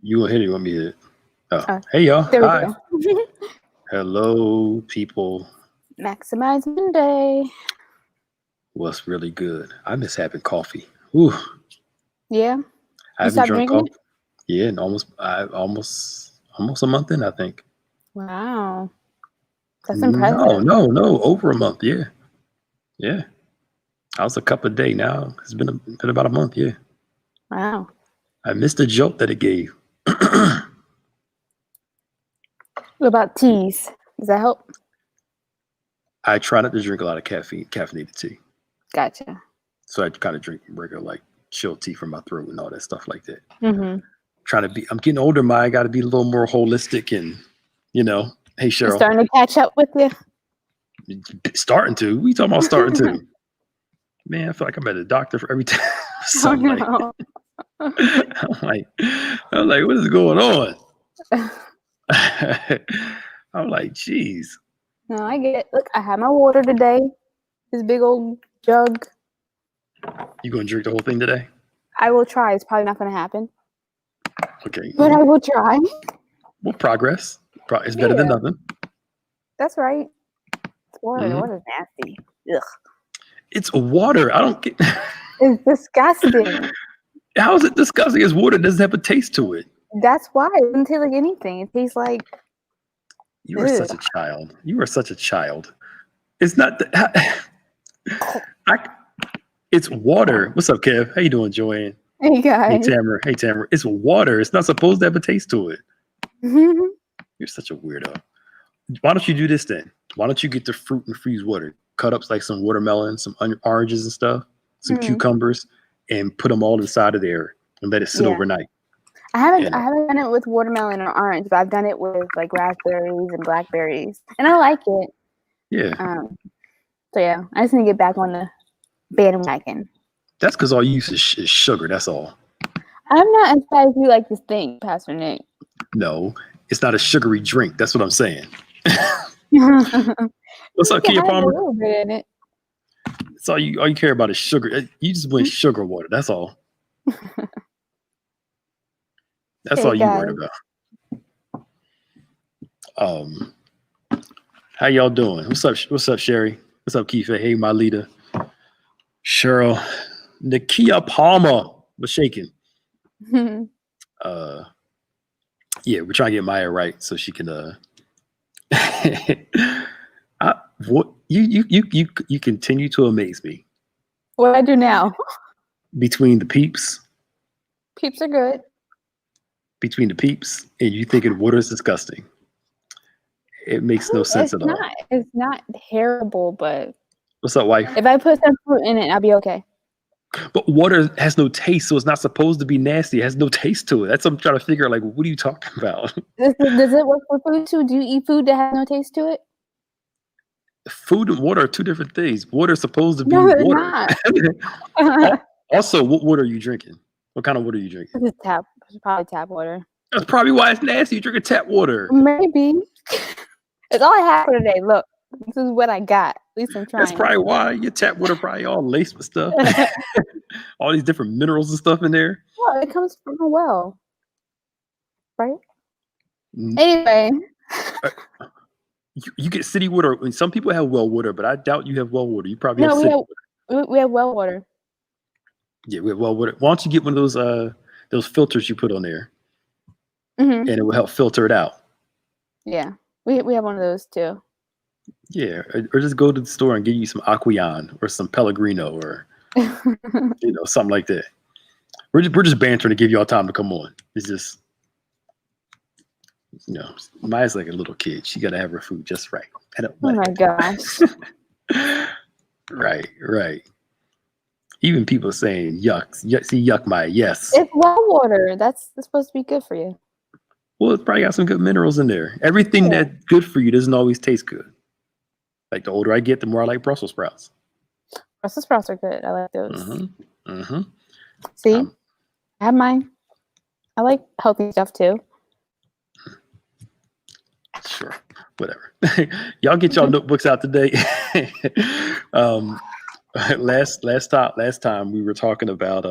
You gonna hit it? You want me to hit it? Oh, Oh, hey y'all. there we Hi. go. Hello, people. Maximize Monday. What's really good? I miss having coffee. Ooh, Yeah. I You haven't stopped drunk drinking coffee. it? Yeah, and almost a month in, I think. Wow. That's No, impressive. no, over a month. Yeah, yeah. I was a cup a day now. It's been about a month. Yeah, Wow. I missed the jolt that it gave. What about teas? Does that help? I try not to drink a lot of caffeinated tea. Gotcha. So I kind of drink regular like chill tea for my throat and all that stuff like that. Mm-hmm. I'm getting older, I got to be a little more holistic and, hey, It's Cheryl, starting to catch up with you. starting to, we talking about starting to, man, I feel like I'm at a doctor for every time. Oh Something like, no. I'm like, what is going on? I'm like, geez. No, I get it. Look, I had my water today. This big old jug. You going to drink the whole thing today? I will try. It's probably not going to happen, Okay. but I will try. Well, progress. It's better than Yeah, nothing. that's right. It's water. The Mhm. water's nasty. Ugh. It's water. I don't get. It's disgusting. How is it disgusting? It's water. It doesn't have a taste to it. That's why it doesn't taste like anything. It tastes like You are such a child. You are such a child. It's not. It's water. What's up, Kev? How you doing, Joanne? Hey Hey, guys. Tamara. Hey, Tamara. It's water. It's not supposed to have a taste to it. You're such a weirdo. Why don't you do this then? Why don't you get the fruit and freeze water? Cut up like some watermelon, some oranges and stuff, some cucumbers, and put them all inside of there and let it sit overnight. I haven't done it with watermelon or orange, but I've done it with like raspberries and blackberries, and I like it. Yeah. So yeah, I just need to get back on the bandwagon. That's because all you use is sugar. That's all. I'm not as bad as you like to think, Pastor Nick. No, it's not a sugary drink. That's what I'm saying. What's up, You Kia have a Palmer? little bit in it. That's all you care about is sugar. You just want sugar water. That's all. That's all you worried about. How y'all doing? What's up, Sherry? What's up, Keefe? Hey, my leader. Cheryl. Nakia Palmer was shaking. Yeah, we're trying to get Maya right so she can what you continue to amaze me. What I do now? Between the peeps. Peeps are good. Between the peeps, and you thinking water is disgusting. It makes no sense at all. It's not terrible, but what's up, wife? If I put some fruit in it, I'll be okay. But water has no taste, so it's not supposed to be nasty. It has no taste to it. That's what I'm trying to figure out. Like, what are you talking about? Does it work for food too? Do you eat food that has no taste to it? Food and water are two different things. Water is supposed to be water. Also, what water are you drinking? What kind of water are you drinking? It's probably tap water. That's probably why it's nasty. You drinking tap water. Maybe. It's all I have for today. Look, this is what I got. At least I'm trying. That's probably why your tap water probably all laced with stuff. All these different minerals and stuff in there. Well, it comes from a well. Right? Anyway. You get city water. I mean, some people have well water, but I doubt you have well water. You probably have city water. We have well water. Yeah, we have well water. Why don't you get one of those filters you put on there, and it will help filter it out. Yeah, we have one of those too. Yeah, or just go to the store and get you some Aquion or some Pellegrino or something like that. We're just bantering to give y'all time to come on. It's just Maya's like a little kid. She got to have her food just right. Oh my gosh. Right. Even people saying yuck. See, yuck, Maya. Yes. It's well water. That's supposed to be good for you. Well, it's probably got some good minerals in there. Everything that's good for you doesn't always taste good. Like the older I get, the more I like Brussels sprouts. Brussels sprouts are good. I like those. Mm-hmm. See, I have mine. I like healthy stuff too. Sure, whatever. Y'all get y'all notebooks out today. Last time we were talking about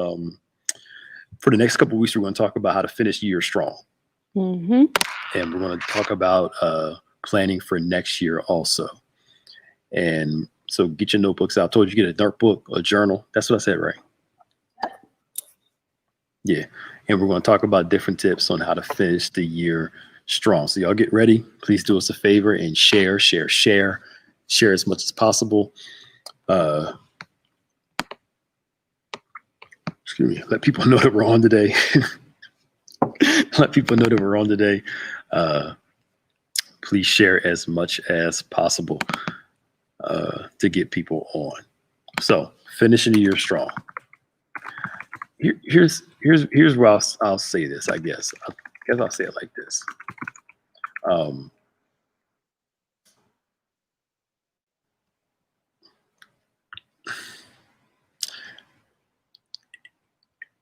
for the next couple of weeks, we're going to talk about how to finish the year strong. Mm-hmm. And we're going to talk about planning for next year also. And so get your notebooks out. I told you get a dark book, a journal. That's what I said, right? Yeah. And we're going to talk about different tips on how to finish the year strong. So y'all get ready. Please do us a favor and share as much as possible. Excuse me. Let people know that we're on today. Let people know that we're on today. Please share as much as possible to get people on. So finishing the year strong. Here's where I'll say this. I guess I'll say it like this.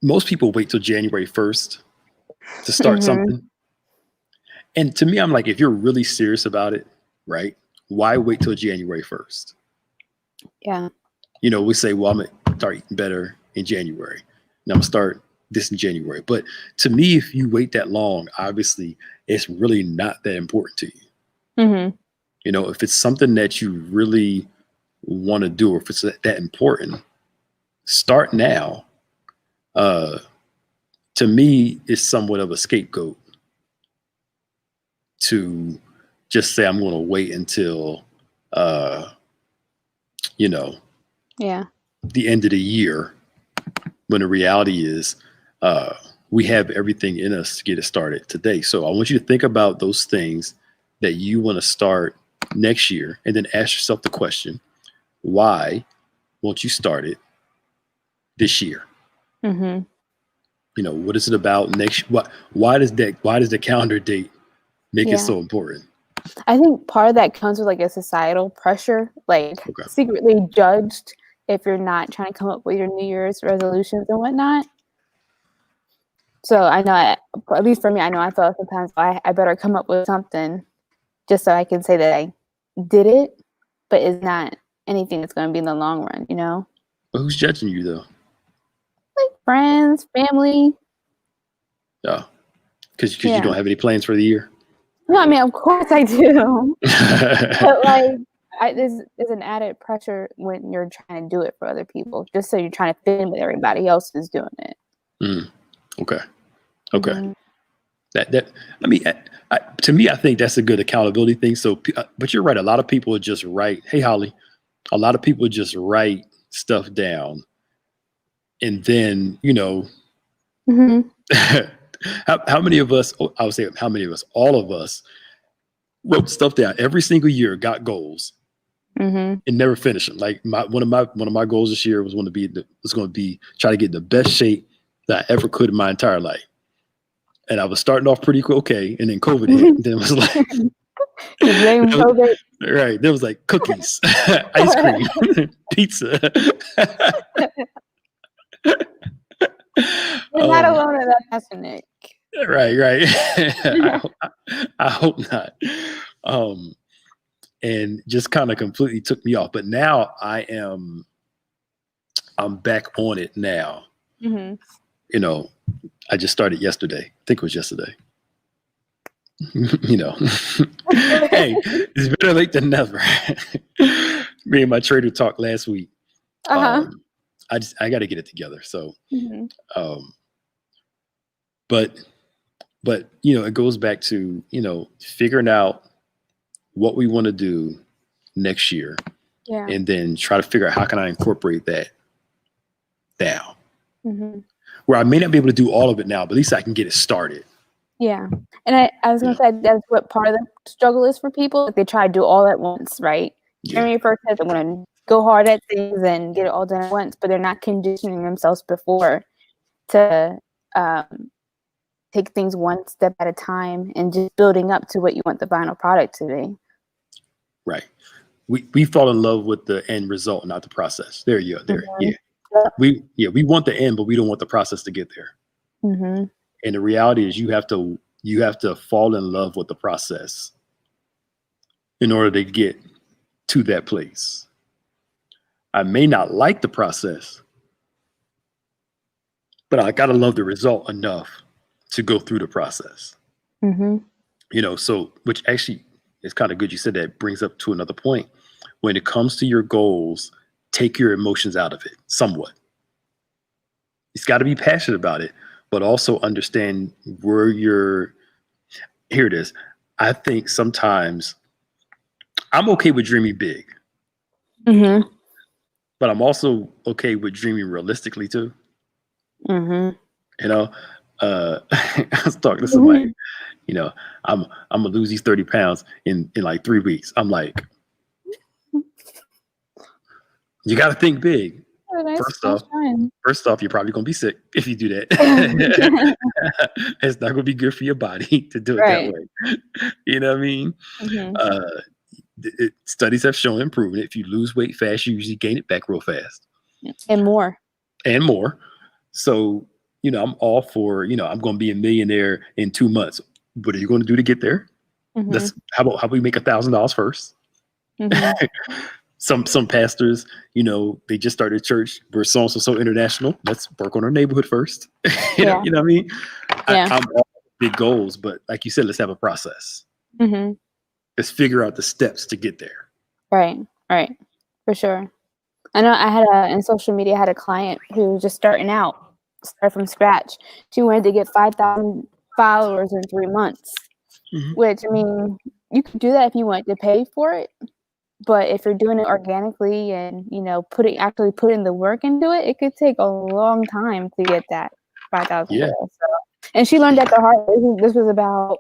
Most people wait till January 1st to start something. And to me, I'm like, if you're really serious about it, right? Why wait till January 1st? Yeah. You know, we say, well, I'm going to start eating better in January. And I'm going to start this in January. But to me, if you wait that long, obviously, it's really not that important to you. Mm-hmm. You know, if it's something that you really want to do, or if it's that important, start now. To me, it's somewhat of a scapegoat to just say, I'm going to wait until, the end of the year, when the reality is we have everything in us to get it started today. So I want you to think about those things that you want to start next year, and then ask yourself the question, why won't you start it this year? Mm-hmm. You know, what is it about next? Why does the calendar date make it so important? I think part of that comes with like a societal pressure, like secretly judged if you're not trying to come up with your New Year's resolutions and whatnot. So I know, at least for me, I know I feel sometimes I better come up with something just so I can say that I did it, but it's not anything that's going to be in the long run, you know? But who's judging you though? Like friends, family. Yeah. Because you don't have any plans for the year? No, I mean, of course I do. But like, there's an added pressure when you're trying to do it for other people, just so you're trying to fit in with everybody else who's doing it. Okay. Mm-hmm. To me, I think that's a good accountability thing. So, but you're right. A lot of people just write, hey, Holly, a lot of people just write stuff down. And then, you know, how many of us, I would say how many of us, all of us wrote stuff down every single year, got goals and never finished them. Like one of my goals this year was going to be try to get in the best shape that I ever could in my entire life. And I was starting off pretty okay, and then COVID hit. And then it was like, right? There was like cookies, ice cream, pizza. You're not alone in that passionate. Right. I hope not. And just kind of completely took me off. But now I'm back on it now. You know, I just started yesterday. I think it was yesterday. You know, hey, it's better late than never. Me and my trader talked last week. I got to get it together. So, but you know, it goes back to, you know, figuring out what we want to do next year, and then try to figure out how can I incorporate that now. Where I may not be able to do all of it now, but at least I can get it started. Yeah. And I was going to say, that's what part of the struggle is for people. Like they try to do all at once, right? January 1st says, I'm going to go hard at things and get it all done at once, but they're not conditioning themselves before to take things one step at a time and just building up to what you want the final product to be. Right. We fall in love with the end result, not the process. There you go. There. Yeah. We want the end, but we don't want the process to get there. And the reality is you have to fall in love with the process in order to get to that place. I may not like the process, but I gotta love the result enough to go through the process. So which actually is kind of good. You said that brings up to another point. When it comes to your goals, take your emotions out of it somewhat. It's got to be passionate about it, but also understand where you're. Here it is. I think sometimes I'm okay with dreaming big, but I'm also okay with dreaming realistically too. I was talking to somebody. I'm gonna lose these 30 pounds in like 3 weeks. I'm like, you got to think big. First off, you're probably gonna be sick if you do that. It's not gonna be good for your body to do it that way. You know what I mean? Studies have shown improvement. If you lose weight fast, you usually gain it back real fast. And more. So, I'm all for, I'm going to be a millionaire in 2 months. What are you going to do to get there? How about we make $1,000 first? Some pastors, they just started church. We're so international. Let's work on our neighborhood first. You know what I mean? I'm all big goals, but like you said, let's have a process. Let's figure out the steps to get there. Right. For sure. I know in social media, I had a client who was just started from scratch. She wanted to get 5,000 followers in 3 months, which, I mean, you could do that if you want to pay for it. But if you're doing it organically and, actually putting the work into it, it could take a long time to get that 5,000. Yeah. And she learned that the hard way. This was about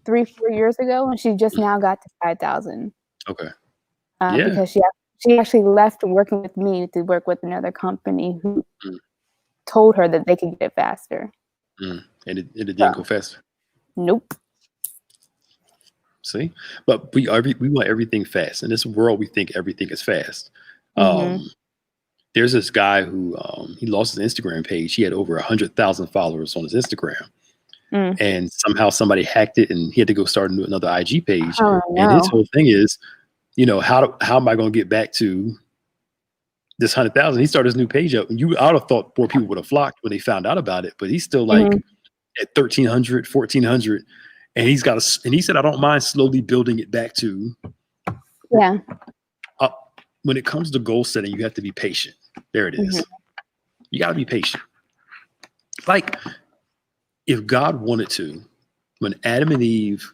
3-4 years ago, and she just now got to 5,000. Okay. Because she actually left working with me to work with another company who told her that they could get it faster. And it didn't go faster. Nope. See, but we want everything fast. In this world, we think everything is fast. There's this guy who he lost his Instagram page. He had over 100,000 followers on his Instagram, and somehow somebody hacked it, and he had to go start another IG page. Oh, no. And his whole thing is, how am I going to get back to this 100,000? He started his new page up, and I would have thought more people would have flocked when they found out about it, but he's still like at 1,300, 1,400. And he said, I don't mind slowly building it back to. Yeah. When it comes to goal setting, you have to be patient. There it is. You got to be patient. Like, if God wanted to, when Adam and Eve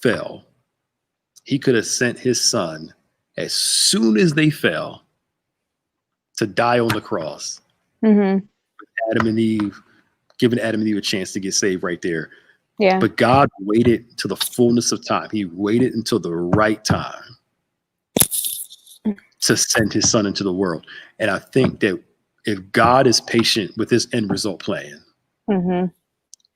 fell, he could have sent his son as soon as they fell to die on the cross. Giving Adam and Eve a chance to get saved right there. Yeah. But God waited to the fullness of time. He waited until the right time to send his son into the world. And I think that if God is patient with his end result plan,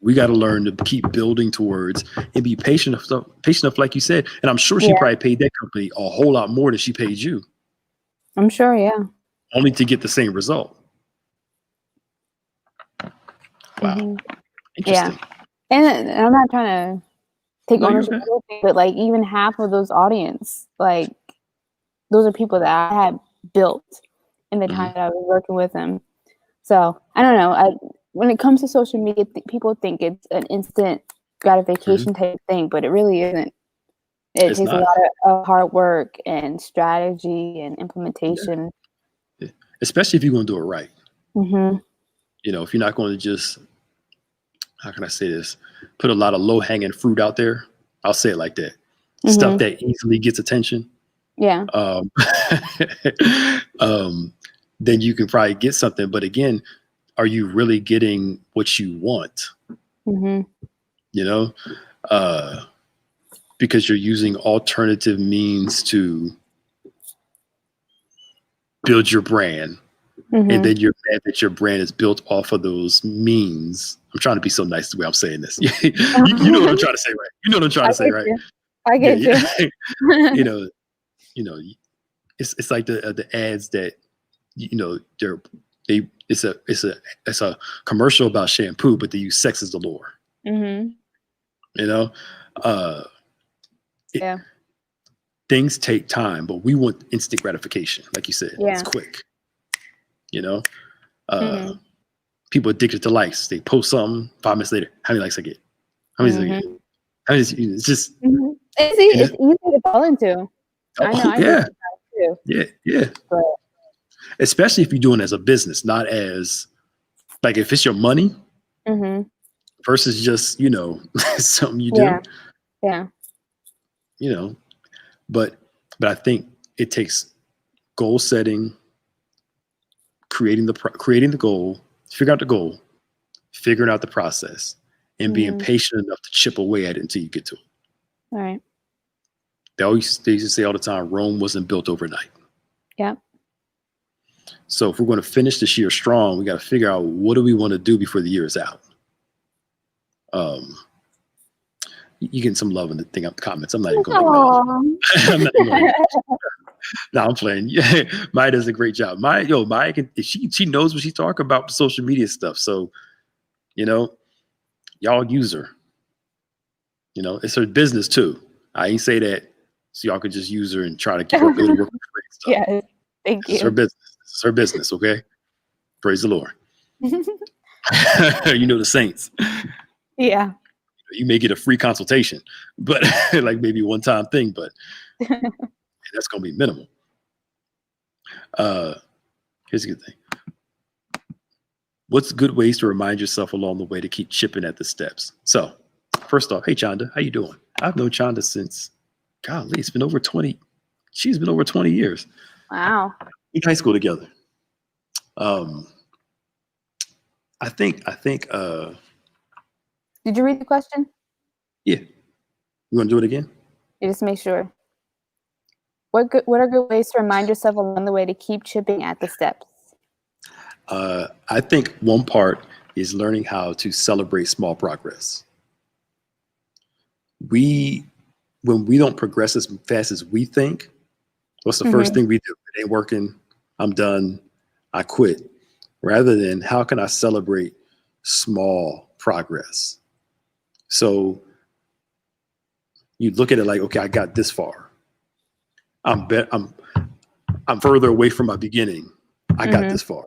we got to learn to keep building towards and be patient enough, like you said. And I'm sure she probably paid that company a whole lot more than she paid you. I'm sure, yeah. Only to get the same result. Wow. Interesting. Yeah. And I'm not trying to take ownership of anything, but like even half of those audience, like those are people that I had built in the time that I was working with them. So I don't know. When it comes to social media, people think it's an instant gratification type thing, but it really isn't. It takes a lot of hard work and strategy and implementation. Yeah. Especially if you're going to do it right. If you're not going to just, how can I say this? Put a lot of low-hanging fruit out there. I'll say it like that. Stuff that easily gets attention. Yeah. Then you can probably get something. But again, are you really getting what you want? Because you're using alternative means to build your brand. And then you're mad that your brand is built off of those means. I'm trying to be so nice the way I'm saying this. you know what I'm trying to say, right? You know what I'm trying to say, right? I get you. It's like the ads that it's a commercial about shampoo, but they use sex as the lure. Things take time, but we want instant gratification, like you said. It's quick. people addicted to likes. They post something 5 minutes later. How many likes I get? How many? I get? How many? It's just. It's easy to fall into. I know. I do it too. Yeah. But, especially if you're doing it as a business, not as like if it's your money versus just something you do. Yeah. But I think it takes goal setting, creating the goal, figure out the goal, figuring out the process, and being patient enough to chip away at it until you get to it. All right. They used to say all the time, Rome wasn't built overnight. Yeah. So if we're going to finish this year strong, we got to figure out what do we want to do before the year is out. You getting some love in the comments. I'm not even going to. No, I'm playing. Yeah, Maya does a great job. Maya she knows what she's talking about with social media stuff. So, y'all use her. It's her business too. I ain't say that so y'all could just use her and try to get her to work with free stuff. Yeah, thank you. It's her business. It's her business. Okay, praise the Lord. The saints. Yeah. You may get a free consultation, but like maybe a one-time thing, but that's going to be minimal. Here's a good thing. What's good ways to remind yourself along the way to keep chipping at the steps? So first off, hey, Chanda, how you doing? I've known Chanda since, golly, it's been over 20. She's been over 20 years. Wow. We went to high school together. I think, did you read the question? Yeah. You want to do it again? You just make sure. What are good ways to remind yourself along the way to keep chipping at the steps? I think one part is learning how to celebrate small progress. When we don't progress as fast as we think, what's the first thing we do? It ain't working. I'm done. I quit. Rather than how can I celebrate small progress? So you look at it like, okay, I got this far. I'm further away from my beginning. I got this far.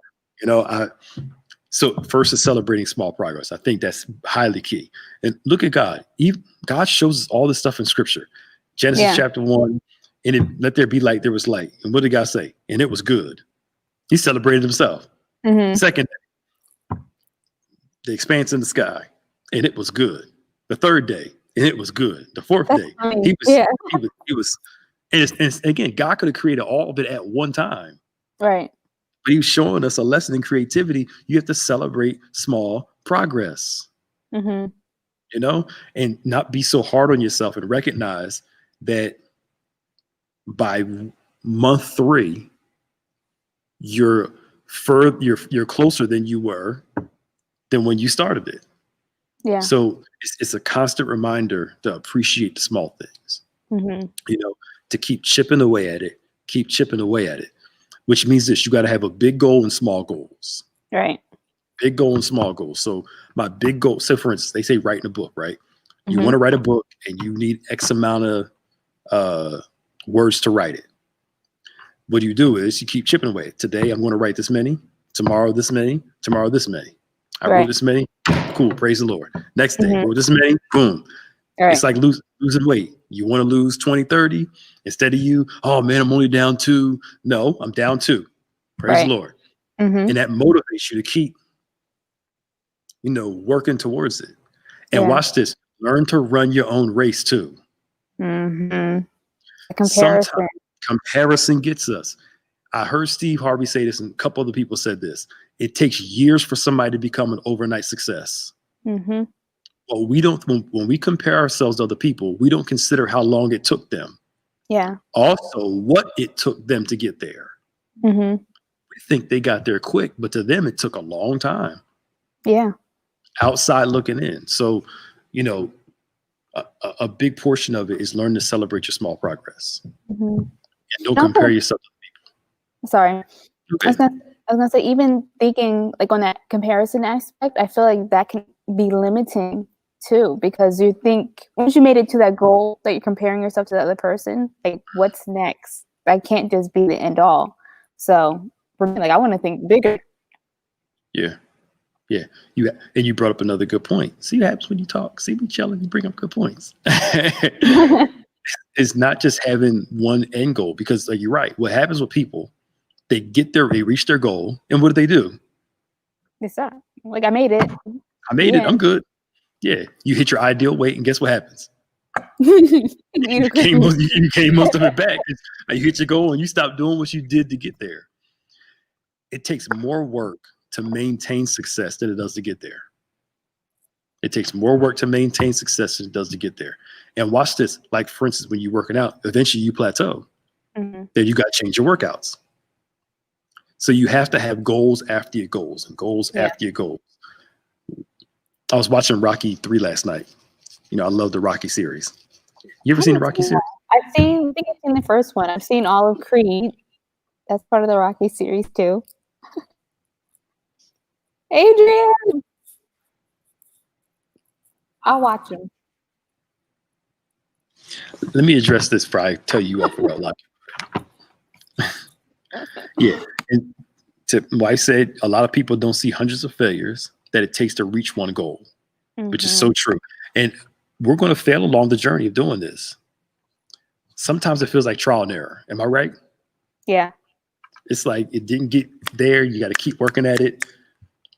So first is celebrating small progress. I think that's highly key. And look at God. God shows us all this stuff in Scripture. Genesis chapter 1, and let there be light. There was light. And what did God say? And it was good. He celebrated himself. Second day, the expanse in the sky, and it was good. The third day, and it was good. The fourth day, he was. And again, God could have created all of it at one time. Right. But he was showing us a lesson in creativity. You have to celebrate small progress. And not be so hard on yourself and recognize that by month 3, you're closer than you were than when you started it. Yeah. So it's a constant reminder to appreciate the small things. To keep chipping away at it, which means this: you got to have a big goal and small goals. Right. Big goal and small goals. So my big goal. So for instance, they say writing a book, right? You want to write a book and you need X amount of words to write it. What you do is you keep chipping away. Today I'm going to write this many. Tomorrow this many. Tomorrow this many. I wrote this many. Cool. Praise the Lord. Next day, wrote this many. Boom. Right. It's like losing weight. You want to lose 20, 30 instead of oh man, I'm only down 2. No, I'm down 2. Praise the Lord. And that motivates you to keep, working towards it. And watch this. Learn to run your own race too. Comparison. Sometimes comparison gets us. I heard Steve Harvey say this, and a couple other people said this. It takes years for somebody to become an overnight success. Well, we don't. When we compare ourselves to other people, we don't consider how long it took them. Yeah. Also, what it took them to get there. We think they got there quick, but to them, it took a long time. Yeah. Outside looking in. So, a big portion of it is learn to celebrate your small progress. And don't compare yourself to people. Sorry. Okay. I was gonna say, even thinking like on that comparison aspect, I feel like that can be limiting too, because you think once you made it to that goal that you're comparing yourself to the other person, like what's next? That can't just be the end all. So for me, like I want to think bigger. Yeah. Yeah, you brought up another good point. See what happens when you talk. See me chilling, you bring up good points. It's not just having one end goal, because like you're right. What happens with people, they reach their goal, and what do? It's not like I made it. I made it. I'm good. Yeah, you hit your ideal weight, and guess what happens? you you gain most of it back. You hit your goal, and you stop doing what you did to get there. It takes more work to maintain success than it does to get there. It takes more work to maintain success than it does to get there. And watch this. Like, for instance, when you're working out, eventually you plateau. Then you got to change your workouts. So you have to have goals after your goals and goals after your goals. I was watching Rocky 3 last night. You know, I love the Rocky series. You ever seen the Rocky series? I think I've seen the first one. I've seen all of Creed. That's part of the Rocky series too. Adrian! I'll watch him. Let me address this before I tell you off about luck. Yeah. And I said a lot of people don't see hundreds of failures that it takes to reach one goal, which is so true. And we're going to fail along the journey of doing this. Sometimes it feels like trial and error. Am I right? Yeah. It's like it didn't get there. You got to keep working at it.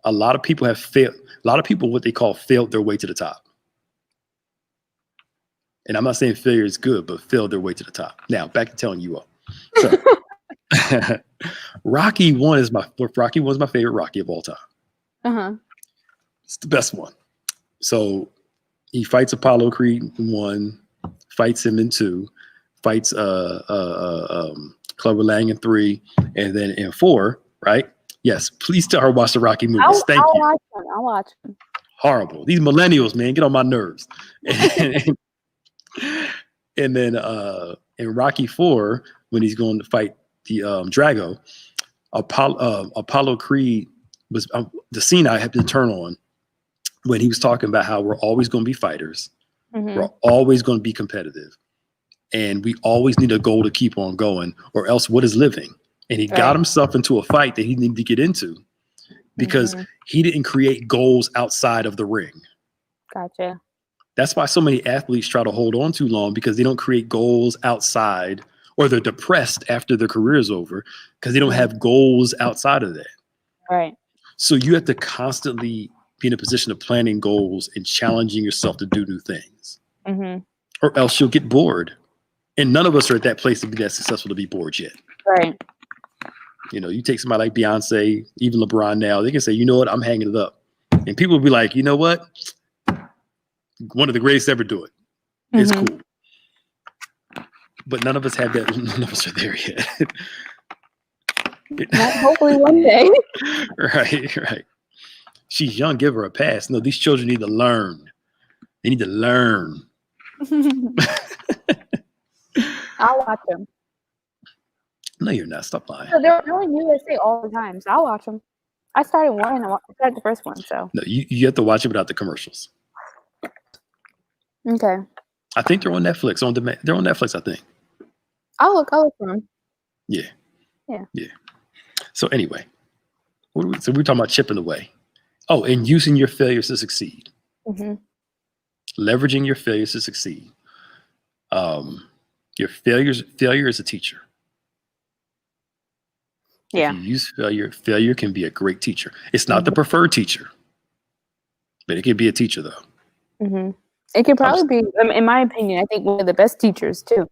A lot of people have failed. A lot of people, what they call, failed their way to the top. And I'm not saying failure is good, but failed their way to the top. Now, back to telling you all. So, Rocky 1 is my favorite Rocky of all time. It's the best one. So he fights Apollo Creed in 1, fights him in 2, fights Clubber Lang in 3, and then in 4, right? Yes, please tell her watch the Rocky movies. Thank you. I'll watch them. Horrible. These millennials, man, get on my nerves. And then in Rocky 4, when he's going to fight the Drago, Apollo Creed was the scene I had to turn on when he was talking about how we're always going to be fighters. We're always going to be competitive. And we always need a goal to keep on going, or else what is living? And he got himself into a fight that he needed to get into because he didn't create goals outside of the ring. Gotcha. That's why so many athletes try to hold on too long, because they don't create goals outside, or they're depressed after their career is over because they don't have goals outside of that. Right. So you have to constantly be in a position of planning goals and challenging yourself to do new things, or else you'll get bored. And none of us are at that place to be that successful to be bored yet. Right. You know, you take somebody like Beyonce, even LeBron now, they can say, you know what, I'm hanging it up. And people will be like, you know what? One of the greatest ever do it. It's cool. But none of us have that. None of us are there yet. Hopefully one day. Right. She's young. Give her a pass. No, these children need to learn. They need to learn. I'll watch them. No, you're not. Stop lying. So they're on USA all the time, so I'll watch them. I started one, and I started the first one, so. No, you have to watch it without the commercials. Okay. I think they're on Netflix. On demand. They're on Netflix, I think. I'll look for them. Yeah. So anyway, we're talking about chipping away. Oh, and using your failures to succeed. Leveraging your failures to succeed. Your failure is a teacher. Yeah. If you use failure can be a great teacher. It's not the preferred teacher, but it can be a teacher though. It could probably be, in my opinion, I think one of the best teachers too.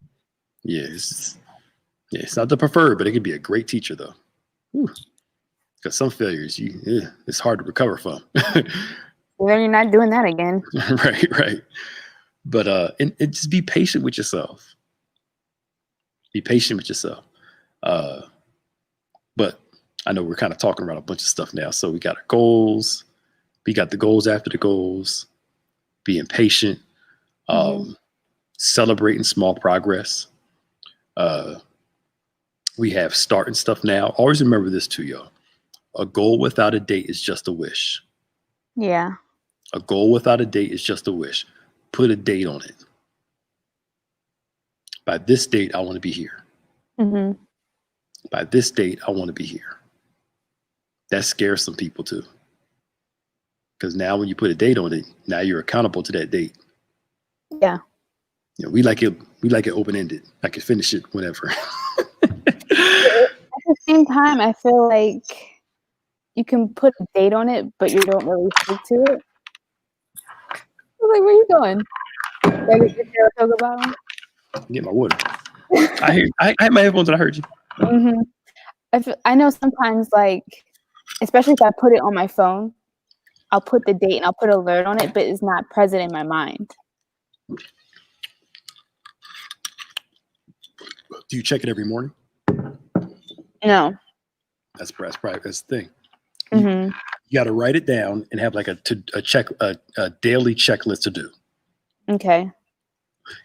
Yeah, it's not the preferred, but it could be a great teacher though. Because some failures, it's hard to recover from. Well, then you're not doing that again. Right. But and just be patient with yourself. Be patient with yourself. But I know we're kind of talking about a bunch of stuff now. So we got our goals. We got the goals after the goals. Being patient. Celebrating small progress. We have starting stuff now. Always remember this too, y'all. A goal without a date is just a wish. Yeah. A goal without a date is just a wish. Put a date on it. By this date, I want to be here. By this date, I want to be here. That scares some people too. Because now when you put a date on it, now you're accountable to that date. Yeah. We like it open-ended. I can finish it whenever. At the same time, I feel like you can put a date on it, but you don't really stick to it. I'm like, where you going? Talk about them? Get my water. I had my headphones and I heard you. Mm-hmm. I know sometimes, like, especially if I put it on my phone, I'll put the date and I'll put an alert on it, but it's not present in my mind. Do you check it every morning? No. That's the thing. Mm-hmm. You got to write it down and have like a daily checklist to do. Okay.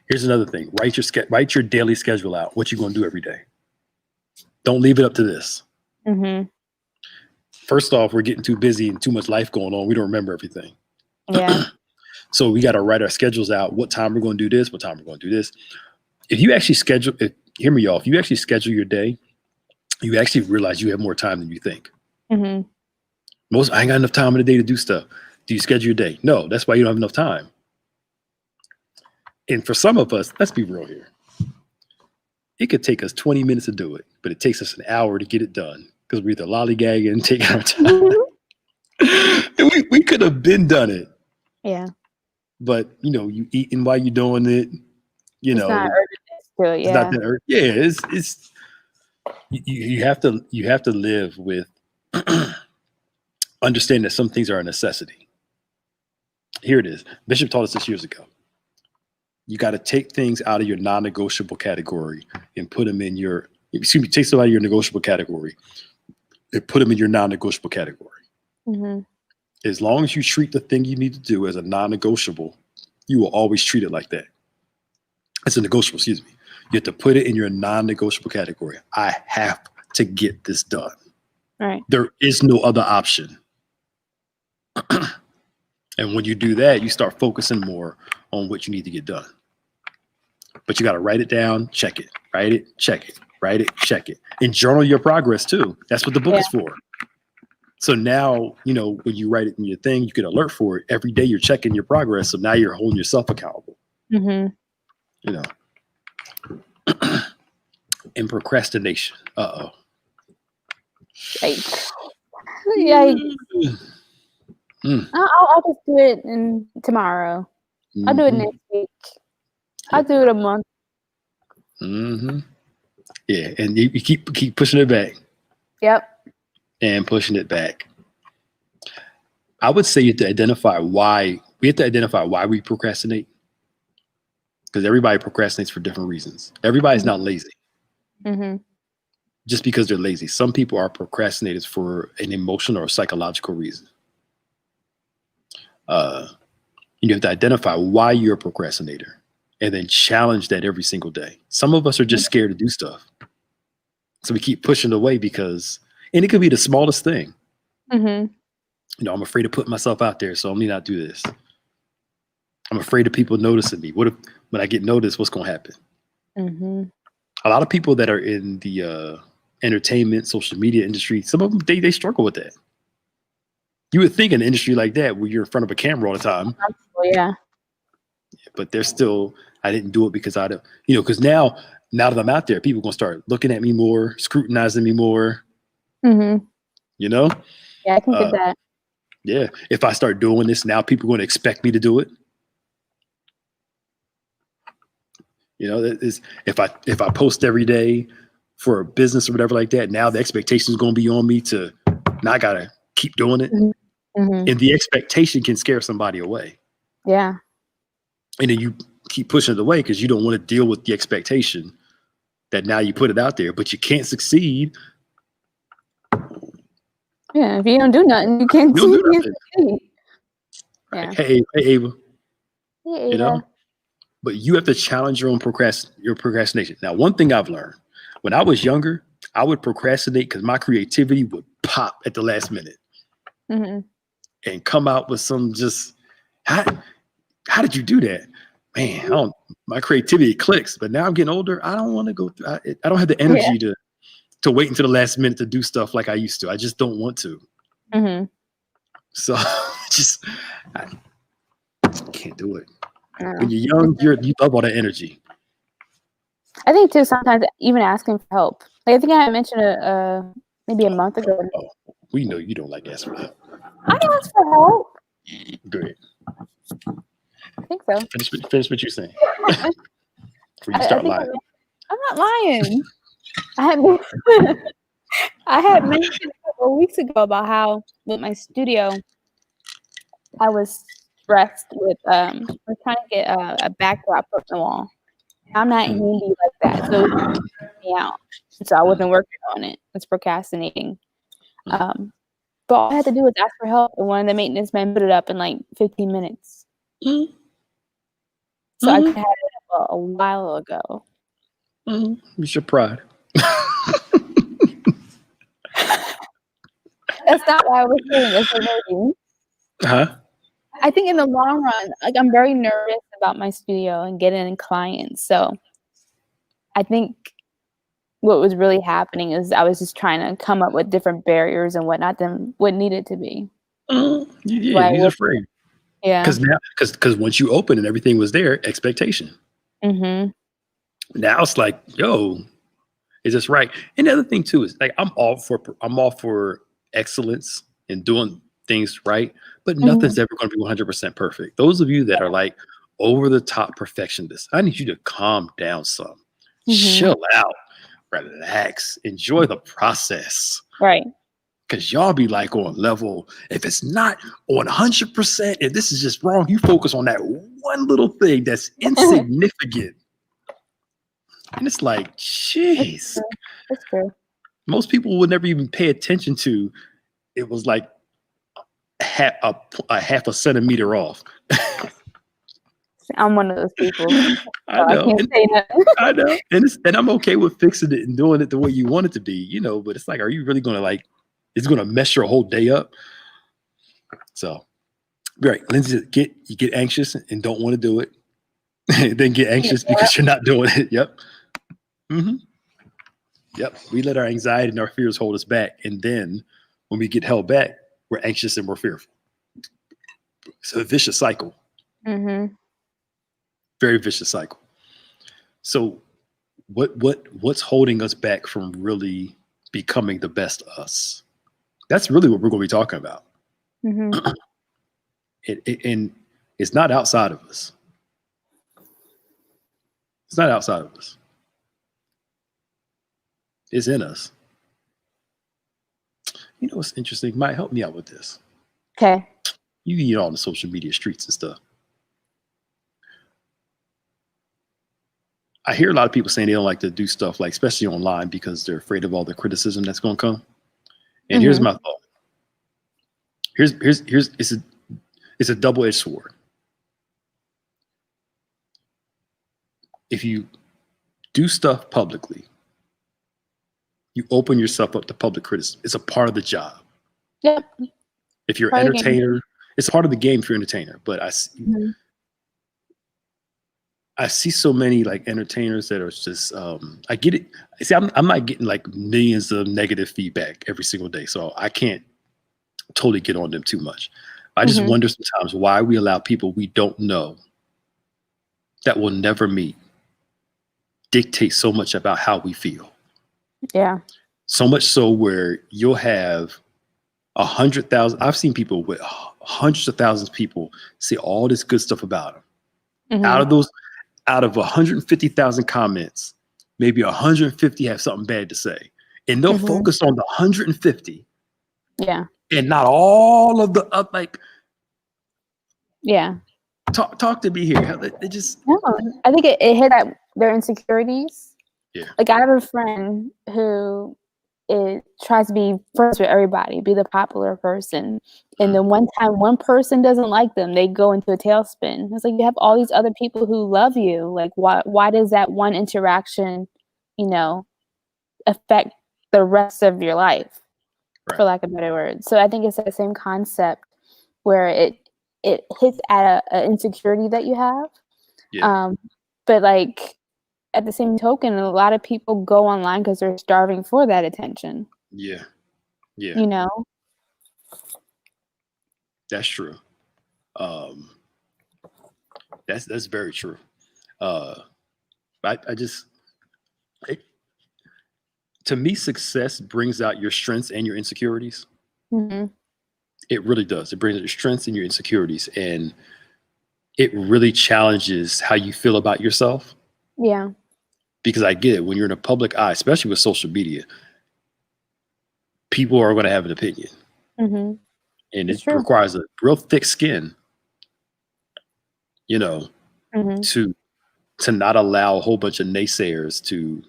Here's another thing. Write your daily schedule out. What you're going to do every day. Don't leave it up to this. Mm-hmm. First off, we're getting too busy and too much life going on. We don't remember everything. Yeah. So we got to write our schedules out. What time we're going to do this? What time we're going to do this? If you actually hear me, y'all. If you actually schedule your day, you actually realize you have more time than you think. Mm-hmm. I ain't got enough time in the day to do stuff. Do you schedule your day? No, that's why you don't have enough time. And for some of us, let's be real here. It could take us 20 minutes to do it, but it takes us an hour to get it done because we're either lollygagging and taking our time. And we could have been done it. Yeah. But, you eating while you're doing it, it's not urgent to it, yeah. It's not that urgent. Yeah, it's you have to live with understand that some things are a necessity. Here it is. Bishop taught us this years ago. You got to take things out of your non-negotiable category and put them in take some out of your negotiable category and put them in your non-negotiable category. Mm-hmm. As long as you treat the thing you need to do as a non-negotiable, you will always treat it like that. It's a negotiable, excuse me. You have to put it in your non-negotiable category. I have to get this done. Right. There is no other option. And when you do that, you start focusing more on what you need to get done. But you got to write it down, check it, write it, check it, write it, check it. And journal your progress too. That's what the book is for. So now, when you write it in your thing, you get alert for it. Every day you're checking your progress. So now you're holding yourself accountable. Mm-hmm. And procrastination. Uh-oh. Yikes. I'll just do it tomorrow. Mm-hmm. I'll do it next week. I'll do it a month. Mm-hmm. Yeah, and you keep pushing it back. Yep. And pushing it back. I would say you have to identify why we procrastinate. Because everybody procrastinates for different reasons. Everybody's not lazy. Mm-hmm. Just because they're lazy. Some people are procrastinators for an emotional or psychological reason. You have to identify why you're a procrastinator and then challenge that every single day. Some of us are just scared to do stuff. So we keep pushing away and it could be the smallest thing. Mm-hmm. I'm afraid to put myself out there, so let me not do this. I'm afraid of people noticing me. What if when I get noticed, what's going to happen? Mm-hmm. A lot of people that are in the entertainment, social media industry, some of them, they struggle with that. You would think an industry like that where you're in front of a camera all the time. Yeah. But they're still, I didn't do it because because now that I'm out there, people are going to start looking at me more, scrutinizing me more. Mm-hmm. Yeah, I can get that. Yeah. If I start doing this now, people are going to expect me to do it. If I post every day for a business or whatever like that, now the expectation is going to be on me to, now I got to keep doing it. Mm-hmm. And the expectation can scare somebody away. Yeah. And then you keep pushing it away because you don't want to deal with the expectation that now you put it out there, but you can't succeed. Yeah, if you don't do nothing, you can't succeed. Yeah. Hey, Ava. Hey, Ava. But you have to challenge your own procrastination. Now, one thing I've learned, when I was younger, I would procrastinate because my creativity would pop at the last minute. Mm-hmm. And come out with some how did you do that? Man, my creativity clicks. But now I'm getting older. I don't want to go through. I don't have the energy to wait until the last minute to do stuff like I used to. I just don't want to. Mm-hmm. So just I can't do it. No. When you're young, you love all that energy. I think too, sometimes even asking for help. Like I think I mentioned maybe a month ago. Oh, we know you don't like asking for help. I ask for help. Go ahead. I think so. Finish what you're saying. Before you start lying. I'm not lying. I had mentioned a couple of weeks ago about how with my studio, I was stressed with I was trying to get a backdrop up the wall. I'm not handy like that, so it was me out. So I wasn't working on it. I was procrastinating. But all I had to do was ask for help, and one of the maintenance men put it up in like 15 minutes. So I could have it up a while ago. It's your pride. That's not what I was saying. It's amazing. Huh? I think in the long run, like I'm very nervous about my studio and getting in clients. So I think what was really happening is I was just trying to come up with different barriers and whatnot than what needed to be. Yeah, he's afraid. Yeah. Because once you open and everything was there, expectation. Mm-hmm. Now it's like, yo, is this right? And the other thing too is like I'm all for excellence and doing things right, but nothing's ever going to be 100% perfect. Those of you that are like over the top perfectionists, I need you to calm down some, chill out, relax, enjoy the process. Right. Because y'all be like on level, if it's not on 100%, if this is just wrong, you focus on that one little thing that's insignificant. And it's like, jeez. That's true. Most people would never even pay attention to it was like half a centimeter off. I'm one of those people. I know. I can't say nothing. I know. And I'm okay with fixing it and doing it the way you want it to be, but it's like, are you really going to it's going to mess your whole day up? So, right. Lindsay, you get anxious and don't want to do it. Then get anxious because you're not doing it. Yep. Yep. We let our anxiety and our fears hold us back. And then when we get held back, we're anxious and we're fearful. It's a vicious cycle. Very vicious cycle. So what's holding us back from really becoming the best us? That's really what we're going to be talking about. And it's not outside of us. It's not outside of us. It's in us. You know what's interesting? Might help me out with this. Okay. You eat on the social media streets and stuff. I hear a lot of people saying they don't like to do stuff like, especially online, because they're afraid of all the criticism that's going to come. And here's my thought. It's a double-edged sword. If you do stuff publicly, you open yourself up to public criticism. It's a part of the job. Yep. If you're an entertainer, it's part of the game for entertainer. But I see so many like entertainers that are just I get it. See, I'm not getting like millions of negative feedback every single day, so I can't totally get on them too much. I just wonder sometimes why we allow people we don't know that we'll never meet dictate so much about how we feel. Yeah. So much so where you'll have 100,000. I've seen people with hundreds of thousands of people say all this good stuff about them. Out of 150,000 comments, maybe 150 have something bad to say, and they'll focus on the 150. Yeah. And not all of the like. Yeah. Talk to me here. They just. No, I think it hit at their insecurities. Yeah. Like I have a friend who tries to be first with everybody, be the popular person. And then one time one person doesn't like them, they go into a tailspin. It's like you have all these other people who love you. Like why does that one interaction, affect the rest of your life, for lack of a better word? So I think it's the same concept where it hits at an insecurity that you have. Yeah. But like at the same token, a lot of people go online because they're starving for that attention. Yeah. Yeah. That's true. That's very true. I just to me, success brings out your strengths and your insecurities. Mm-hmm. It really does. It brings out your strengths and your insecurities, and it really challenges how you feel about yourself. Yeah. Because I get it, when you're in a public eye, especially with social media, people are going to have an opinion, Mm-hmm. and It's it true. requires a real thick skin, you know, Mm-hmm. to not allow a whole bunch of naysayers to,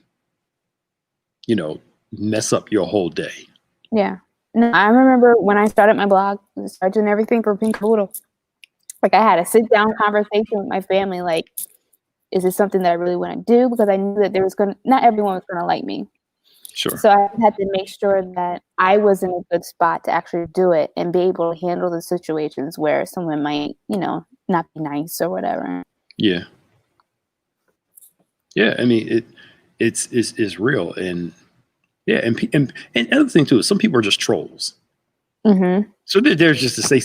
you know, mess up your whole day. Yeah. No, I remember when I started my blog, starting everything for Pink Poodle. Like, I had a sit down conversation with my family. Like, is this something that I really want to do? Because I knew that not everyone was going to like me. Sure. So I had to make sure that I was in a good spot to actually do it and be able to handle the situations where someone might, not be nice or whatever. Yeah. Yeah. I mean, it's real. And yeah. And another thing too is some people are just trolls. Mm-hmm. So they're just to say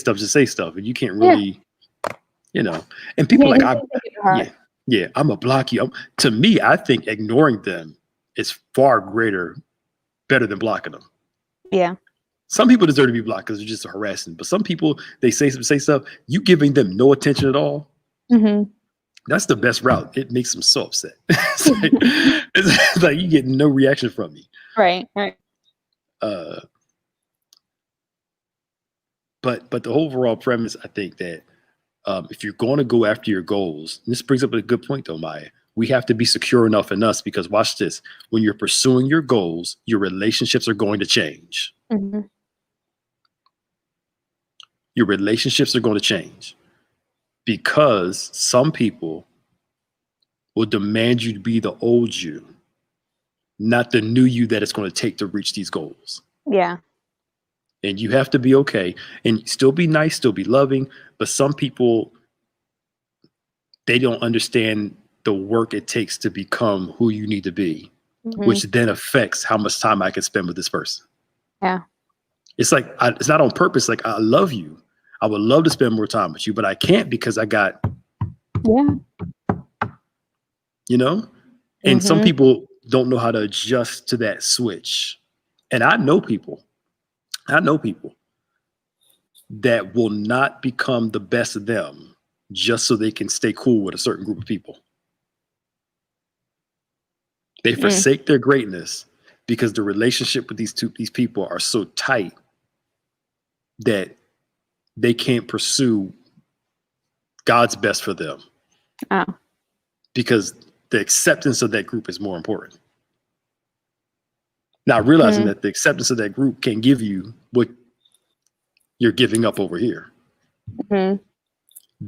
stuff, and you can't really, and people Yeah, I'm a block you. To me, I think ignoring them is far better than blocking them. Yeah. Some people deserve to be blocked because they're just harassing, but some people, they say stuff, you giving them no attention at all. Mm-hmm. That's the best route. It makes them so upset. It's like you get no reaction from me. Right. But the overall premise, I think that if you're going to go after your goals, and this brings up a good point though, Maya, we have to be secure enough in us, because watch this, when you're pursuing your goals, your relationships are going to change. Mm-hmm. Your relationships are going to change because some people will demand you to be the old you, not the new you that it's going to take to reach these goals. Yeah. And you have to be okay and still be nice, still be loving. But some people, they don't understand the work it takes to become who you need to be, Mm-hmm. which then affects how much time I can spend with this person. Yeah. It's like, it's not on purpose. Like, I love you. I would love to spend more time with you, but I can't because I got, and Mm-hmm. some people don't know how to adjust to that switch. And I know people that will not become the best of them just so they can stay cool with a certain group of people. They forsake their greatness because the relationship with these people are so tight that they can't pursue God's best for them. Oh. Because the acceptance of that group is more important. Now, realizing that the acceptance of that group can give you what you're giving up over here. Mm-hmm.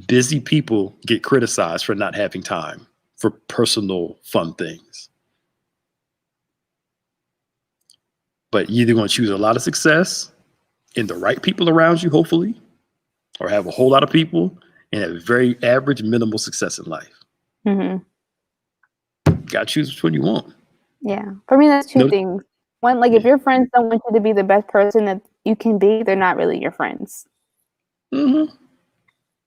Busy people get criticized for not having time for personal fun things. But you're either going to choose a lot of success in the right people around you, hopefully, or have a whole lot of people and have very average, minimal success in life. Mm-hmm. Got to choose which one you want. Yeah. For me, that's two things. One, if your friends don't want you to be the best person that you can be, they're not really your friends. Mm-hmm.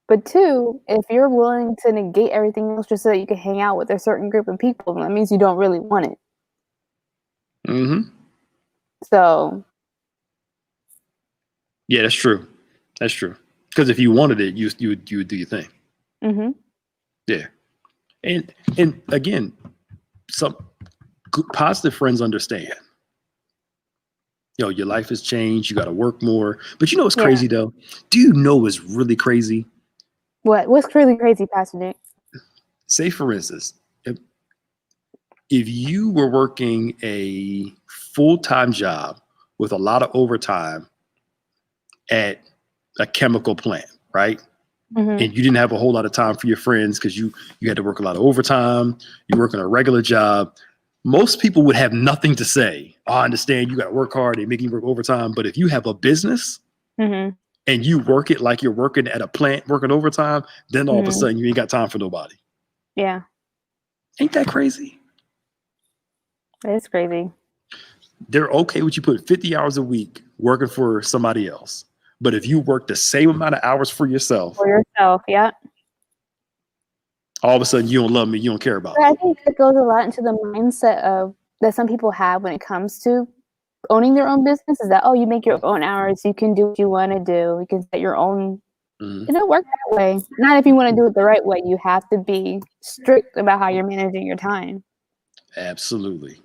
But two, if you're willing to negate everything else just so that you can hang out with a certain group of people, that means you don't really want it. Mm-hmm. So. Yeah, that's true. That's true. Because if you wanted it, you would do your thing. Mm-hmm. Yeah. And again, some good, positive friends understand. Your life has changed. You got to work more. But what's crazy though? Do you know what's really crazy? What? What's really crazy, Pastor Nick? Say, for instance, if you were working a full-time job with a lot of overtime at a chemical plant, right? Mm-hmm. And you didn't have a whole lot of time for your friends because you had to work a lot of overtime. You work on a regular job. Most people would have nothing to say. Oh, I understand you got to work hard. They make you work overtime. But if you have a business and you work it like you're working at a plant, working overtime, then all of a sudden you ain't got time for nobody. Yeah. Ain't that crazy? It's crazy. They're okay with you putting 50 hours a week working for somebody else. But if you work the same amount of hours for yourself, yeah. All of a sudden you don't love me, you don't care about me. I think it goes a lot into the mindset of that some people have when it comes to owning their own business, is that, oh, you make your own hours, you can do what you want to do, you can set your own. It don't work that way. Not if you want to do it the right way. You have to be strict about how you're managing your time. Absolutely.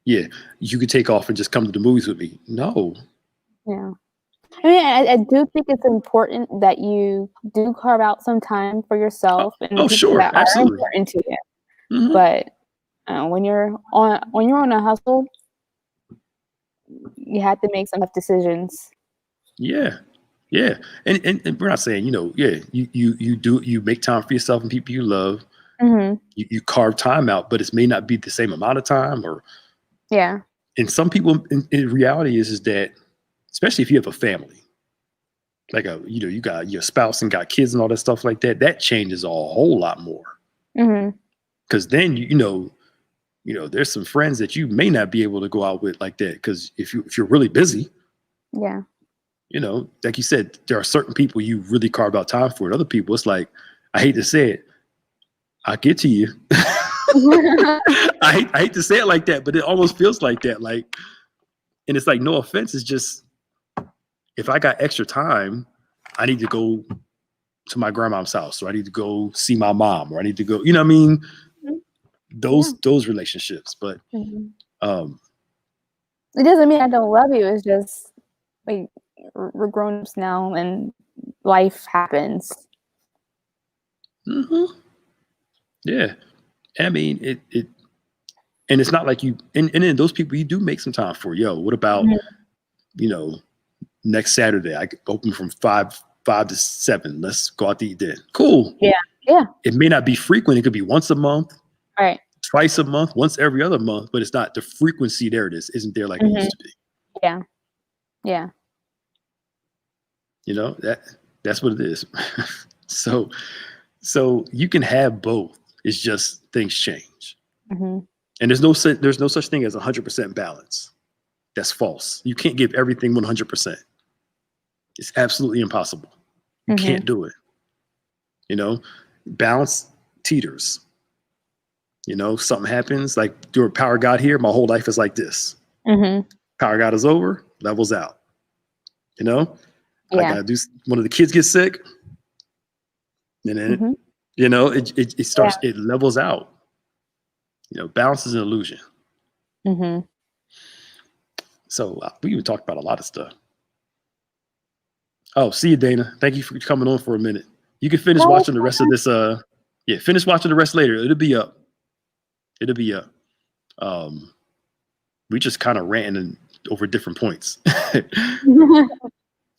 Yeah, you could take off and just come to the movies with me. No. Yeah. I mean, I do think it's important that you do carve out some time for yourself and the people that are important to you. Mm-hmm. But when you're on a hustle, you have to make some tough decisions. Yeah. Yeah. And we're not saying, you make time for yourself and people you love. Mm-hmm. You carve time out, but it may not be the same amount of time Yeah. And some people in reality is that, especially if you have a family, like you got your spouse and got kids and all that stuff like that, that changes a whole lot more. Mm-hmm. Because then, there's some friends that you may not be able to go out with like that. Because if you're really busy, yeah, like you said, there are certain people you really carve out time for, and other people, it's like, I hate to say it, I get to you. I hate to say it like that, but it almost feels like that. Like, and it's like, no offense, it's just, if I got extra time, I need to go to my grandma's house, or I need to go see my mom, or I need to go, those relationships. But it doesn't mean I don't love you. It's just like we're grown-ups now and life happens. Mm-hmm. Yeah. I mean, it and it's not like you, and then those people you do make some time for. What about, next Saturday, I open from 5 to 7. Let's go out to eat then. Cool. Yeah. Yeah. It may not be frequent. It could be once a month. Right. Twice a month, once every other month, but it's not the frequency there. It isn't there like it used to be. Yeah. Yeah. That's what it is. So you can have both. It's just things change. Mm-hmm. And there's no such thing as 100% balance. That's false. You can't give everything 100%. It's absolutely impossible. You can't do it. Balance teeters. Something happens, like your power got here, my whole life is like this. Power got is over, levels out. I gotta do, one of the kids gets sick, and then it starts, it levels out. Balance is an illusion. So we even talked about a lot of stuff. Oh, see you, Dana. Thank you for coming on for a minute. You can finish watching the rest of this. Finish watching the rest later. It'll be up. We just kind of ranting over different points.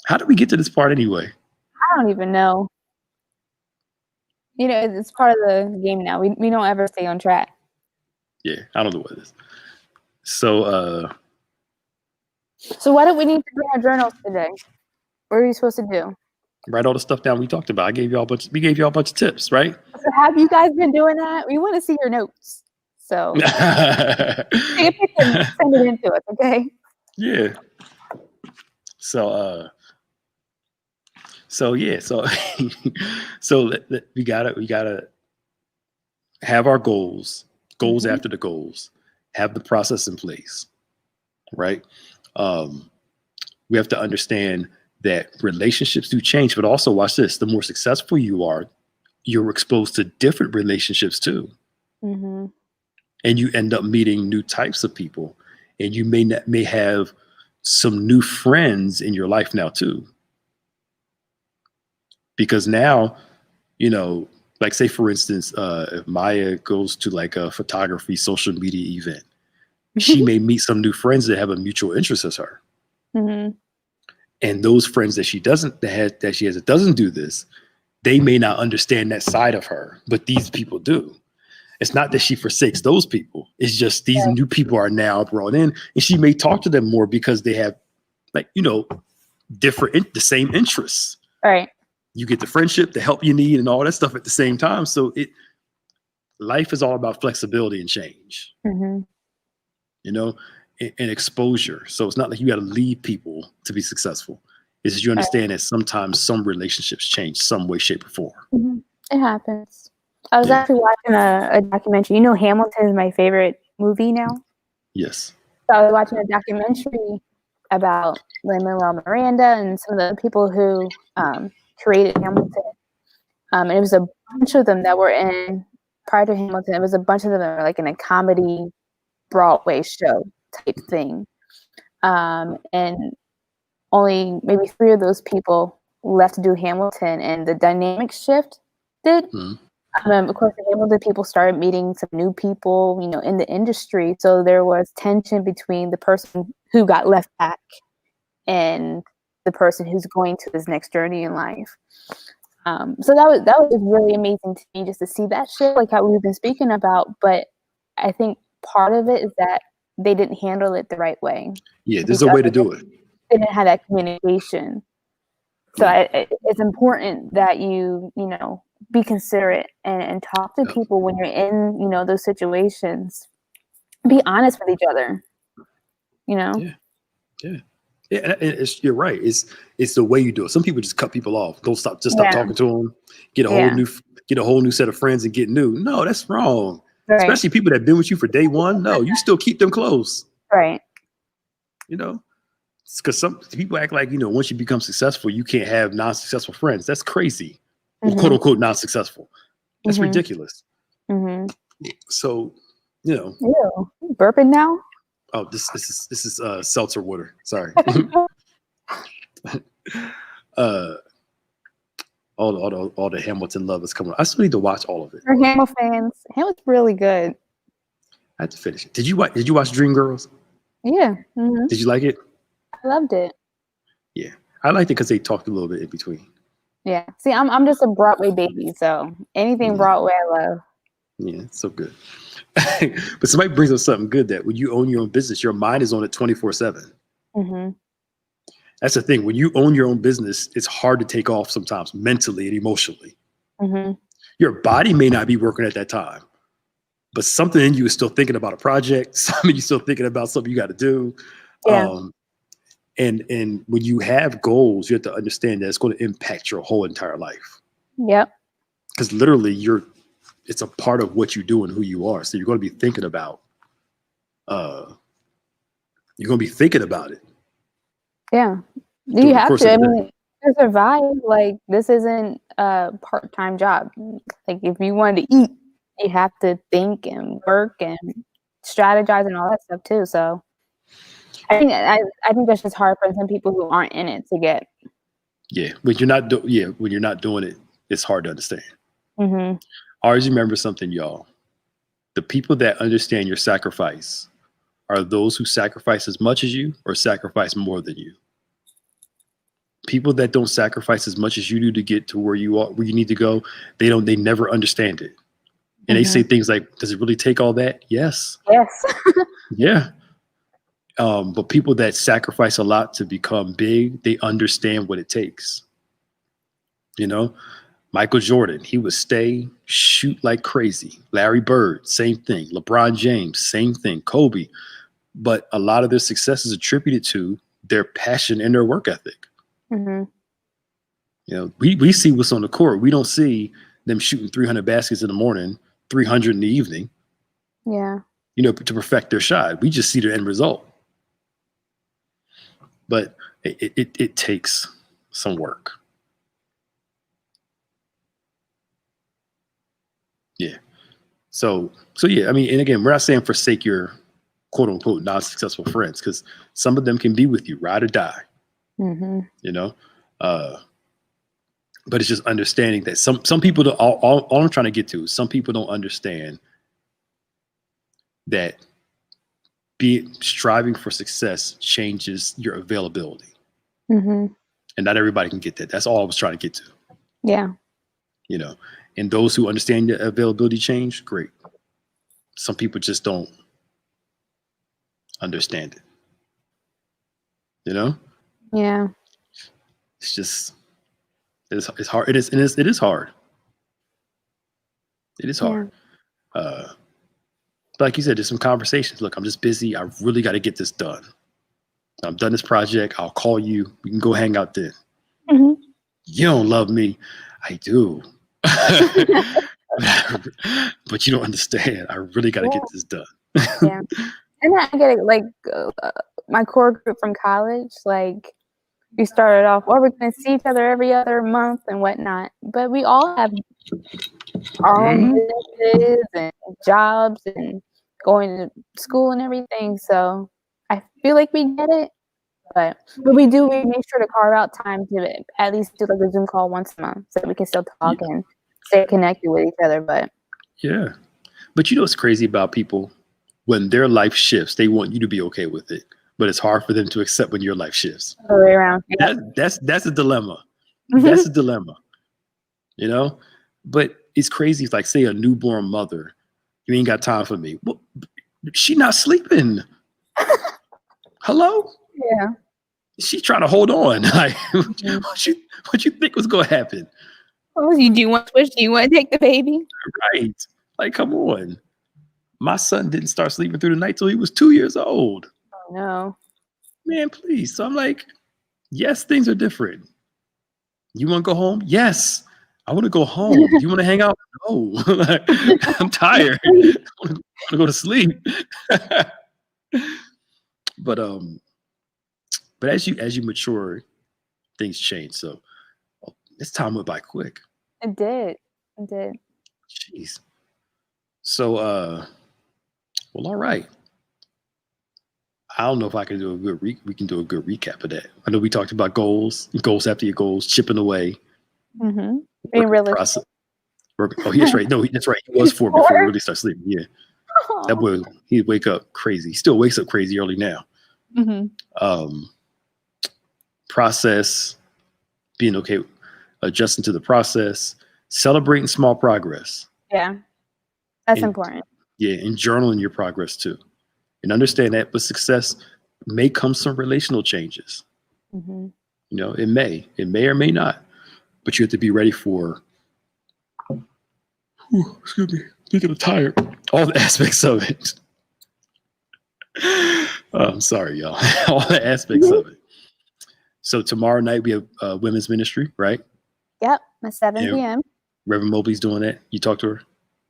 How did we get to this part anyway? I don't even know. It's part of the game now. We don't ever stay on track. Yeah, I don't know what it is. So why do we need to bring our journals today? What are you supposed to do? Write all the stuff down we talked about. We gave y'all a bunch of tips, right? So have you guys been doing that? We want to see your notes. So take a picture and send it into us, okay? Yeah. So we gotta have our goals after the goals, have the process in place, right? We have to understand that relationships do change, but also watch this: the more successful you are, you're exposed to different relationships too. And you end up meeting new types of people, and you may have some new friends in your life now too. Because now, like say for instance, if Maya goes to like a photography social media event, she may meet some new friends that have a mutual interest as her. And those friends that she doesn't do this, they may not understand that side of her, but these people do. It's not that she forsakes those people. It's just these new people are now brought in, and she may talk to them more because they have, like, the same interests. Right. You get the friendship, the help you need, and all that stuff at the same time. So life is all about flexibility and change. And exposure. So it's not like you got to leave people to be successful. Is that you understand that sometimes some relationships change some way, shape, or form. Mm-hmm. It happens. I was actually watching a documentary. You know, Hamilton is my favorite movie now. Yes. So I was watching a documentary about Lin-Manuel Miranda and some of the people who created Hamilton. And it was a bunch of them that were in, prior to Hamilton, it was a bunch of them that were like in a comedy Broadway show type thing. And only maybe 3 of those people left to do Hamilton, and the dynamic shifted. Of course, the Hamilton people started meeting some new people, you know, in the industry. So there was tension between the person who got left back and the person who's going to his next journey in life. So that was really amazing to me, just to see that shit, like how we've been speaking about. But I think part of it is that they didn't handle it the right way. Yeah, there's a way to do it. They didn't have that communication. So it's important that you know, be considerate and talk to people when you're in, you know, those situations. Be honest with each other, you know? Yeah. You're right. It's the way you do it. Some people just cut people off. Don't stop. Just stop talking to them. Get a whole new set of friends and get new. No, that's wrong. Right. Especially people that have been with you for day one. No, you still keep them close. Right. You know, because some people act like, you know, once you become successful, you can't have non-successful friends. That's crazy. Well, quote unquote non-successful. That's ridiculous. So, you know. Ew. Burping now? Oh, this is seltzer water. Sorry. all the Hamilton love is coming. I still need to watch all of it. For Hamilton fans, Hamilton's really good. I have to finish it. Did you watch Dreamgirls? Yeah. Did you like it? I loved it. Yeah, I liked it because they talked a little bit in between. Yeah. See, I'm just a Broadway baby, so anything Broadway I love. Yeah, it's so good. But somebody brings up something good, that when you own your own business, your mind is on it 24/7. That's the thing. When you own your own business, it's hard to take off sometimes, mentally and emotionally. Your body may not be working at that time, but something in you is still thinking about a project. Something in you still thinking about something you got to do. Yeah. And when you have goals, you have to understand that it's going to impact your whole entire life. Yep. Because literally it's a part of what you do and who you are. So you're going to be thinking about, it. Yeah. You have to. I mean, to survive, like, this isn't a part-time job. Like, if you wanted to eat, you have to think and work and strategize and all that stuff too. So I think that's just hard for some people who aren't in it to get. Yeah. When you're not doing it, it's hard to understand. Always remember something, y'all. The people that understand your sacrifice are those who sacrifice as much as you or sacrifice more than you. People that don't sacrifice as much as you do to get to where you are, where you need to go, they never understand it. And they say things like, does it really take all that? Yes. Yeah. But people that sacrifice a lot to become big, they understand what it takes. You know, Michael Jordan, he would shoot like crazy. Larry Bird, same thing. LeBron James, same thing. Kobe. But a lot of their success is attributed to their passion and their work ethic. You know, we see what's on the court. We don't see them shooting 300 baskets in the morning, 300 in the evening. Yeah. You know, to perfect their shot. We just see the end result. But it takes some work. Yeah. So yeah, I mean, and again, we're not saying forsake your quote unquote non-successful friends, because some of them can be with you, ride or die. You know, but it's just understanding that some people don't, all I'm trying to get to is some people don't understand that striving for success changes your availability. And not everybody can get that. That's all I was trying to get to. Yeah. You know, and those who understand the availability change, great. Some people just don't understand it. You know? Yeah. It's just, it's hard. It is hard. It is hard. Like you said, there's some conversations. Look, I'm just busy. I really got to get this done. I'm done this project. I'll call you. We can go hang out then. Mm-hmm. You don't love me. I do. But you don't understand. I really got to get this done. Yeah. And I get it. Like my core group from college, like we started off, we're going to see each other every other month and whatnot. But we all have our own businesses and jobs and going to school and everything. So I feel like we get it. But we make sure to carve out time to at least do like a Zoom call once a month so that we can still talk and stay connected with each other. But but you know what's crazy about people? When their life shifts, they want you to be okay with it, but it's hard for them to accept when your life shifts. All the way around. Yeah. That's a dilemma. That's a dilemma, you know. But it's crazy. Like, say a newborn mother, you ain't got time for me. Well, she not sleeping. Hello. Yeah. She's trying to hold on. Like, what you think was gonna happen? Oh, do you want to switch? Do you want to take the baby? Right. Like, come on. My son didn't start sleeping through the night till he was 2 years old. Oh no. Man, please. So I'm like, yes, things are different. You want to go home? Yes. I want to go home. You want to hang out? No. I'm tired. I want to go to sleep. But as you mature, things change. So this time went by quick. It did. Jeez. So well, all right. I don't know if I can do a good we can do a good recap of that. I know we talked about goals after your goals, chipping away. Mm-hmm. Being realistic. Oh, that's right. No, that's right. He was 4 before he really started sleeping. Yeah. Aww. That boy, he'd wake up crazy. He still wakes up crazy early now. Mm-hmm. Process, being okay, adjusting to the process, celebrating small progress. Yeah. That's important. Yeah, and journaling your progress too. And understand that with success may come some relational changes. Mm-hmm. You know, it may or may not, but you have to be ready for, excuse me, I'm tired, all the aspects of it. I'm sorry, y'all, all the aspects of it. So tomorrow night we have women's ministry, right? Yep, at 7 p.m. Reverend Mobley's doing that. You talked to her?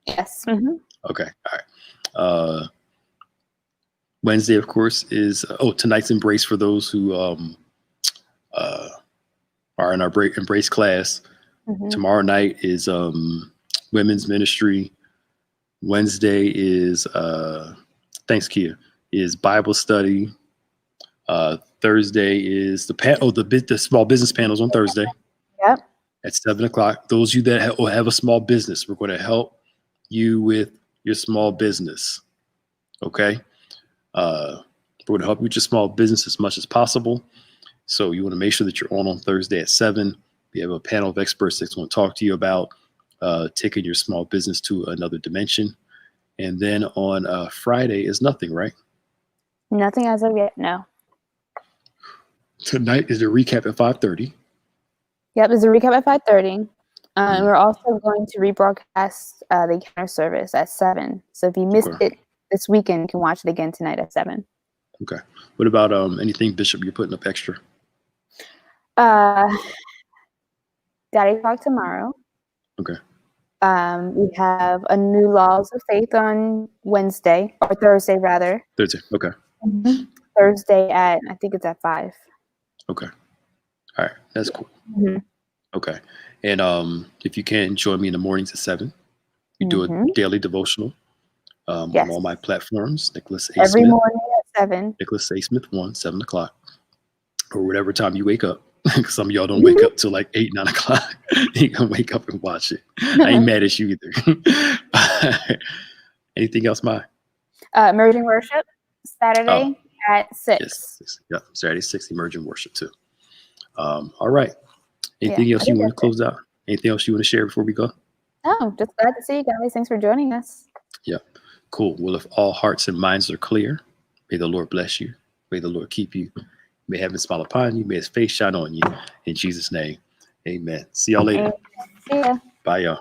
Yes. Mm-hmm. Okay, all right. Wednesday, of course, is tonight's Embrace for those who are in our Embrace class. Mm-hmm. Tomorrow night is women's ministry. Wednesday is thanks, Kia, is Bible study. Thursday is the small business panels on Thursday. Yep. At 7:00. Those of you that have a small business, we're going to help you with your small business. Okay. We're going to help you with your small business as much as possible. So you want to make sure that you're on Thursday at 7. We have a panel of experts that's going to talk to you about taking your small business to another dimension. And then on Friday is nothing, right? Nothing as of yet, no. Tonight is the recap at 5:30. Yep, there's a recap at 5:30. We're also going to rebroadcast the encounter service at 7. So if you missed it this weekend, you can watch it again tonight at 7. Okay. What about anything, Bishop, you're putting up extra? Daddy Talk tomorrow. Okay. We have a new Laws of Faith on Wednesday, or Thursday, rather. Thursday, okay. Mm-hmm. Thursday I think it's at 5. Okay. All right, that's cool. Mm-hmm. Okay. And if you can, join me in the mornings at 7. We do a daily devotional on all my platforms. Nicholas A. Every Smith, morning at 7. Nicholas A. Smith 1, 7:00, or whatever time you wake up. Some of y'all don't wake up till like 8, 9 o'clock. You can wake up and watch it. I ain't mad at you either. Anything else, Mai? Emerging Worship, Saturday at 6. Yes. Yeah, Saturday 6, Emerging Worship too. All right. Anything else you want to close out? Anything else you want to share before we go? No, just glad to see you guys. Thanks for joining us. Yeah, cool. Well, if all hearts and minds are clear, may the Lord bless you. May the Lord keep you. May heaven smile upon you. May his face shine on you. In Jesus' name, amen. See y'all later. See ya. Bye, y'all.